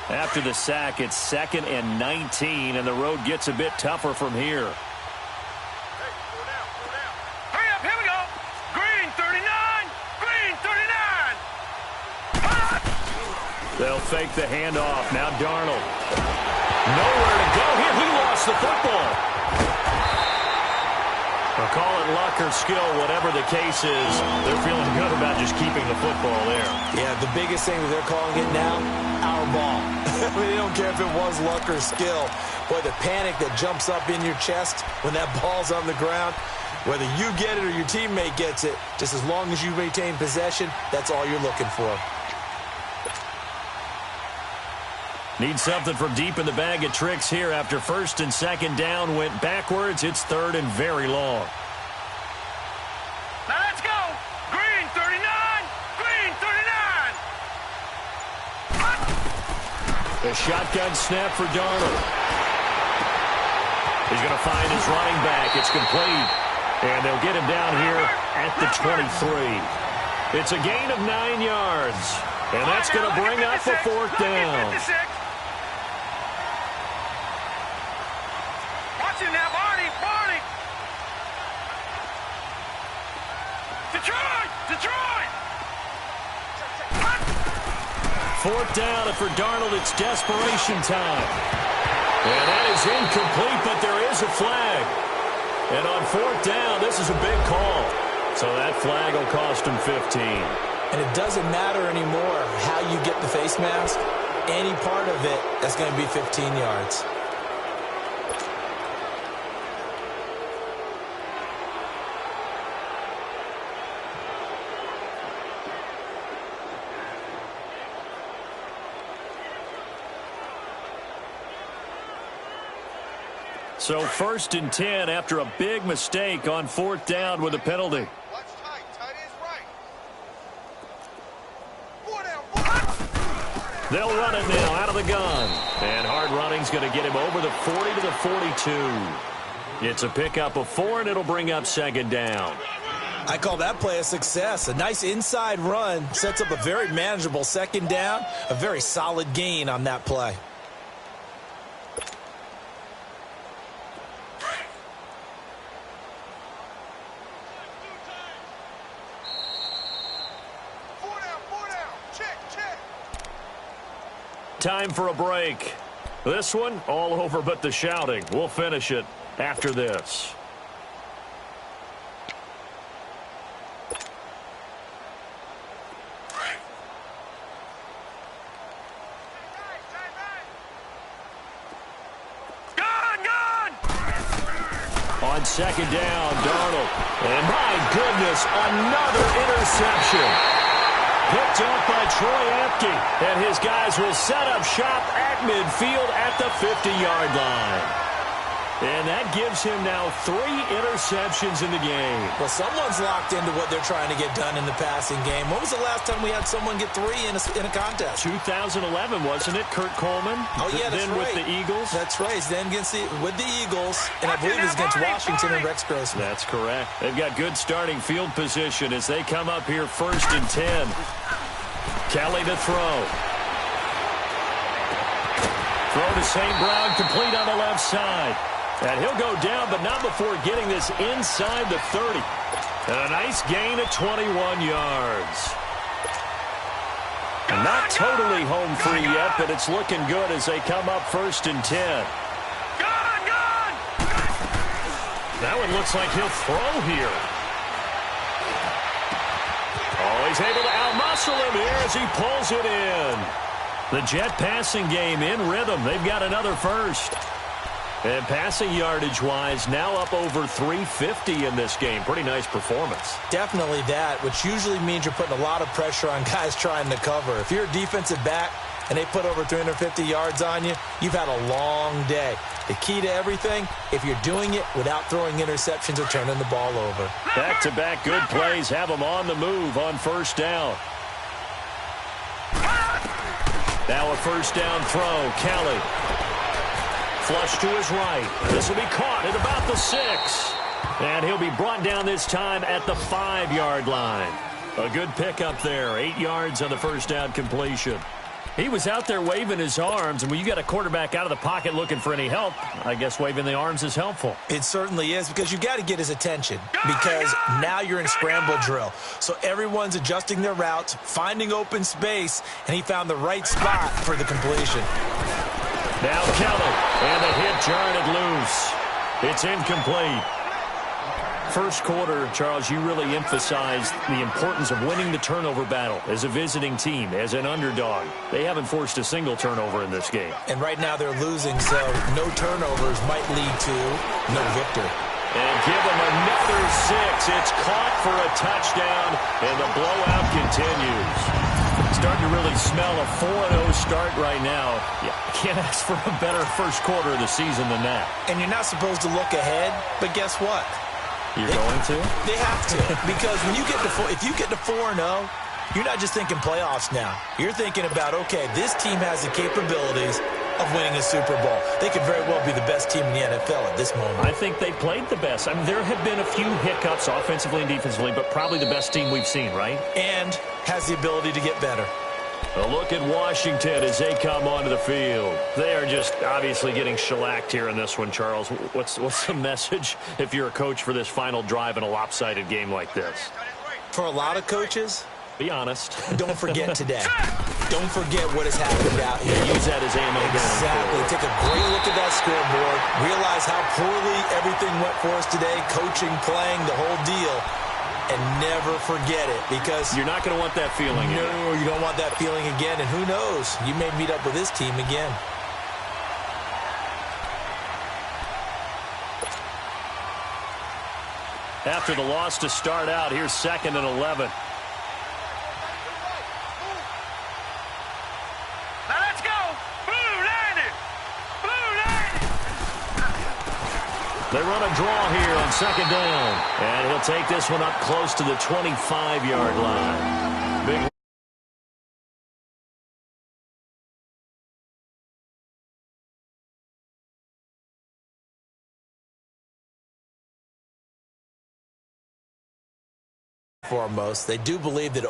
After the sack, it's 2nd and 19, and the road gets a bit tougher from here. Hey, slow down, slow down. Hurry up, here we go. Green 39, green 39. They'll fake the handoff. Now Darnold. Nowhere to go here. He lost the football. They'll call it luck or skill, whatever the case is. They're feeling good about just keeping the football there. Yeah, the biggest thing that they're calling it now, our ball. I mean, they don't care if it was luck or skill. Boy, the panic that jumps up in your chest when that ball's on the ground, whether you get it or your teammate gets it, just as long as you maintain possession, that's all you're looking for. Need something from deep in the bag of tricks here after 1st and 2nd down went backwards. It's 3rd and very long. Now let's go. Green 39, green 39. The shotgun snap for Darnold. He's going to find his running back. It's complete. And they'll get him down here at the 23. It's a gain of 9 yards. And that's going to bring up a 4th down. Watch him now, Barney, Barney. Detroit, Detroit. 4th down, and for Darnold, it's desperation time. And that is incomplete, but there is a flag. And on 4th down, this is a big call. So that flag will cost him 15. And it doesn't matter anymore how you get the face mask. Any part of it, that's going to be 15 yards. So 1st and 10 after a big mistake on 4th down with a penalty. Watch tight, tight is right. 4 down, 4 down. They'll run it now out of the gun. And hard running's going to get him over the 40 to the 42. It's a pickup of 4, and it'll bring up 2nd down. I call that play a success. A nice inside run sets up a very manageable 2nd down. A very solid gain on that play. Time for a break. This one, all over but the shouting. We'll finish it after this. On 2nd down, Darnold. And my goodness, another interception. Picked off by Troy Apke, and his guys will set up shop at midfield at the 50-yard line. And that gives him now 3 interceptions in the game. Well, someone's locked into what they're trying to get done in the passing game. When was the last time we had someone get 3 in a contest? 2011, wasn't it, Kurt Coleman? Oh, yeah, that's then right. With the Eagles? That's right. Then with the Eagles, and I believe it's against Washington and Rex Grossman. That's correct. They've got good starting field position as they come up here 1st and 10. Kelly to throw. Throw to St. Brown, complete on the left side. And he'll go down, but not before getting this inside the 30. And a nice gain of 21 yards. Not totally home free yet, but it's looking good as they come up 1st and 10. That one looks like he'll throw here. Oh, he's able to outmuscle him here as he pulls it in. The Jet passing game in rhythm. They've got another first. And passing yardage-wise, now up over 350 in this game. Pretty nice performance. Definitely that, which usually means you're putting a lot of pressure on guys trying to cover. If you're a defensive back and they put over 350 yards on you, you've had a long day. The key to everything, if you're doing it without throwing interceptions or turning the ball over. Back-to-back good plays have them on the move on 1st down. Now a 1st down throw. Kelly. Flush to his right. This will be caught at about the 6. And he'll be brought down this time at the 5-yard line. A good pickup there. 8 yards on the 1st down completion. He was out there waving his arms, and when you got a quarterback out of the pocket looking for any help, I guess waving the arms is helpful. It certainly is, because you've got to get his attention, because now you're in scramble drill. So everyone's adjusting their routes, finding open space, and he found the right spot for the completion. Now Kelly, and the hit jarred it loose. It's incomplete. First quarter, Charles, you really emphasized the importance of winning the turnover battle as a visiting team, as an underdog. They haven't forced a single turnover in this game. And right now they're losing, so no turnovers might lead to no victory. And give them another 6. It's caught for a touchdown, and the blowout continues. Starting to really smell a 4-0 start right now. Yeah, can't ask for a better first quarter of the season than that. And you're not supposed to look ahead, but guess what? You're going to? They have to, because when you get to if you get to 4-0, you're not just thinking playoffs now. You're thinking about, okay, this team has the capabilities of winning a Super Bowl. They could very well be the best team in the NFL at this moment. I think they played the best. I mean, there have been a few hiccups offensively and defensively, but probably the best team we've seen, right? And has the ability to get better. A look at Washington as they come onto the field. They are just obviously getting shellacked here in this one, Charles. What's the message if you're a coach for this final drive in a lopsided game like this? For a lot of coaches, be honest. Don't forget today. Don't forget what has happened out here. Use that as ammo. Exactly. Take a great look at that scoreboard. Realize how poorly everything went for us today. Coaching, playing, the whole deal. And never forget it, because you're not going to want that feeling. No, you don't want that feeling again. And who knows? You may meet up with this team again. After the loss to start out, here's 2nd and 11. Now let's go. Blue landed. Blue landed. They run a draw here on 2nd down. And he'll take this one up close to the 25-yard line. Big foremost, they do believe that